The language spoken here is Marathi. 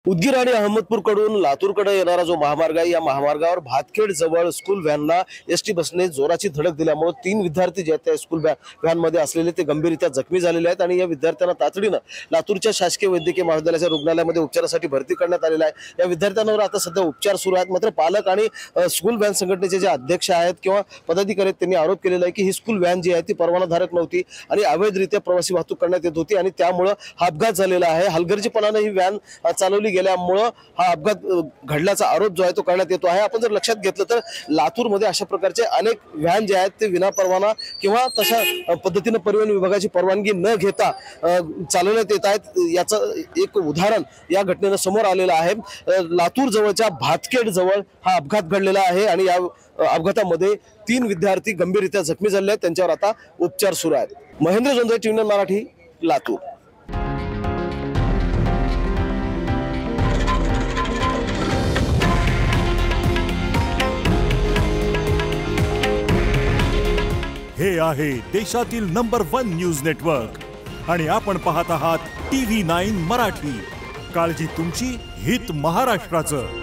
उदगीर आणि अहमदपूरकडून लातूरकडे येणारा जो महामार्ग आहे, या महामार्गावर भातखेड जवळ स्कूल व्हॅनला एसटी बसने जोराची धडक दिल्यामुळे 3 विद्यार्थी जे आहेत त्या स्कूल व्हॅनमध्ये असलेले ते गंभीररित्या जखमी झालेले आहेत आणि या विद्यार्थ्यांना तातडीनं लातूरच्या शासकीय वैद्यकीय महाविद्यालयाच्या रुग्णालयामध्ये उपचारासाठी भरती करण्यात आलेलं आहे। या विद्यार्थ्यांवर आता सध्या उपचार सुरू आहेत। मात्र पालक आणि स्कूल व्हॅन संघटनेचे जे अध्यक्ष आहेत किंवा पदाधिकारी आहेत त्यांनी आरोप केलेला आहे की ही स्कूल व्हॅन जी आहे ती परवानाधारक नव्हती आणि अवैधरित्या प्रवासी वाहतूक करण्यात येत होती आणि त्यामुळे हा अपघात झालेला आहे। हलगर्जीपणाने ही व्हॅन चालवली गेल्यामुळे हा अपघात घडल्याचा आरोप जो आहे तो करण्यात येतो आहे। आपण जर लक्षात घेतलं तर लातूरमध्ये अशा प्रकारचे अनेक व्हॅन जे आहेत ते विनापरवाना किंवा तशा पद्धतीने परिवहन विभागाची परवानगी न घेता चालवण्यात येत आहेत। याचं एक उदाहरण या घटनेनं समोर आलेलं आहे। लातूर जवळच्या भातखेड जवळ हा अपघात घडलेला आहे आणि या अपघातामध्ये 3 विद्यार्थी गंभीररित्या जखमी झाले आहेत। त्यांच्यावर आता उपचार सुरू आहेत। महेंद्र जोंधळे, टीव्ही मराठी, लातूर। हे आहे देशातील नंबर 1 न्यूज नेटवर्क आणि आपण पाहत आहात TV9 मराठी। काळजी तुमची, हित महाराष्ट्राचं।